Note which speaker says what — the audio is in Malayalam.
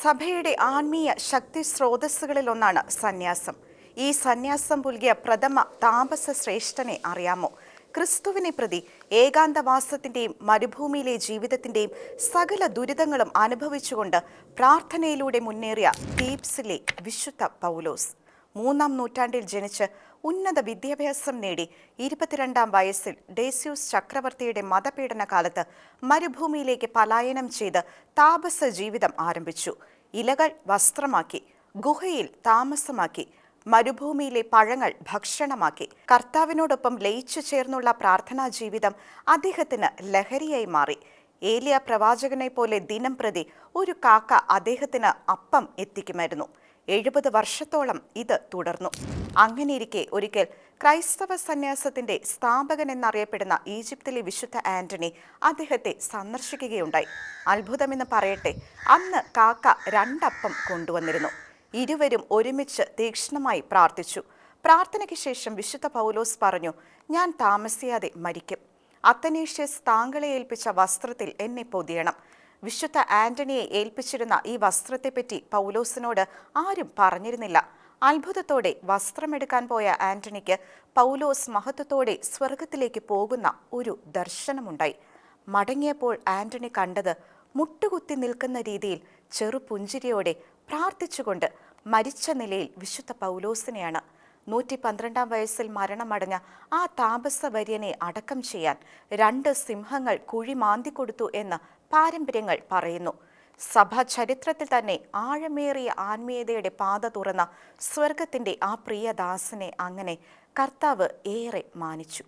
Speaker 1: സഭയുടെ ആത്മീയ ശക്തി സ്രോതസ്സുകളിലൊന്നാണ് സന്യാസം. ഈ സന്യാസം പുൽകിയ പ്രഥമ താപസ ശ്രേഷ്ഠനെ അറിയാമോ? ക്രിസ്തുവിനെ പ്രതി ഏകാന്തവാസത്തിന്റെയും മരുഭൂമിയിലെ ജീവിതത്തിന്റെയും സകല ദുരിതങ്ങളും അനുഭവിച്ചുകൊണ്ട് പ്രാർത്ഥനയിലൂടെ മുന്നേറിയ തീപ്സിലെ വിശുദ്ധ പൗലോസ്. 3-ാം നൂറ്റാണ്ടിൽ ജനിച്ച് ഉന്നത വിദ്യാഭ്യാസം നേടി 22-ാം വയസ്സിൽ ഡേസ്യൂസ് ചക്രവർത്തിയുടെ മതപീഡന കാലത്ത് മരുഭൂമിയിലേക്ക് പലായനം ചെയ്ത് താപസ ജീവിതം ആരംഭിച്ചു. ഇലകൾ വസ്ത്രമാക്കി, ഗുഹയിൽ താമസമാക്കി, മരുഭൂമിയിലെ പഴങ്ങൾ ഭക്ഷണമാക്കി. കർത്താവിനോടൊപ്പം ലയിച്ചു ചേർന്നുള്ള പ്രാർത്ഥനാ ജീവിതം അദ്ദേഹത്തിന് ലഹരിയായി മാറി. ഏലിയ പ്രവാചകനെ പോലെ ദിനം പ്രതി ഒരു കാക്ക അദ്ദേഹത്തിന് അപ്പം എത്തിക്കുമായിരുന്നു. 70 വർഷത്തോളം ഇത് തുടർന്നു. അങ്ങനെയിരിക്കെ ഒരിക്കൽ ക്രൈസ്തവ സന്യാസത്തിന്റെ സ്ഥാപകൻ എന്നറിയപ്പെടുന്ന ഈജിപ്തിലെ വിശുദ്ധ ആന്റണി അദ്ദേഹത്തെ സന്ദർശിക്കുകയുണ്ടായി. അത്ഭുതമെന്ന് പറയട്ടെ, അന്ന് കാക്ക 2 അപ്പം കൊണ്ടുവന്നിരുന്നു. ഇരുവരും ഒരുമിച്ച് തീക്ഷ്ണമായി പ്രാർത്ഥിച്ചു. പ്രാർത്ഥനയ്ക്ക് ശേഷം വിശുദ്ധ പൗലോസ് പറഞ്ഞു, ഞാൻ താമസിയാതെ മരിക്കും. അത്തനേഷ്യസ് താങ്കളെ ഏൽപ്പിച്ച വസ്ത്രത്തിൽ എന്നെ പൊതിയണം. വിശുദ്ധ ആന്റണിയെ ഏൽപ്പിച്ചിരുന്ന ഈ വസ്ത്രത്തെപ്പറ്റി പൗലോസിനോട് ആരും പറഞ്ഞിരുന്നില്ല. അത്ഭുതത്തോടെ വസ്ത്രമെടുക്കാൻ പോയ ആന്റണിക്ക് പൗലോസ് മഹത്വത്തോടെ സ്വർഗത്തിലേക്ക് പോകുന്ന ഒരു ദർശനമുണ്ടായി. മടങ്ങിയപ്പോൾ ആന്റണി കണ്ടത് മുട്ടുകുത്തി നിൽക്കുന്ന രീതിയിൽ ചെറുപുഞ്ചിരിയോടെ പ്രാർത്ഥിച്ചുകൊണ്ട് മരിച്ച നിലയിൽ വിശുദ്ധ പൗലോസിനെയാണ്. 112-ാം വയസ്സിൽ മരണമടഞ്ഞ ആ താപസവര്യനെ അടക്കം ചെയ്യാൻ 2 സിംഹങ്ങൾ കുഴി മാന്തിക്കൊടുത്തു എന്ന് പാരമ്പര്യങ്ങൾ പറയുന്നു. സഭാ ചരിത്രത്തിൽ തന്നെ ആഴമേറിയ ആത്മീയതയുടെ പാത തുറന്ന സ്വർഗത്തിന്റെ ആ പ്രിയദാസനെ അങ്ങനെ കർത്താവ് ഏറെ മാനിച്ചു.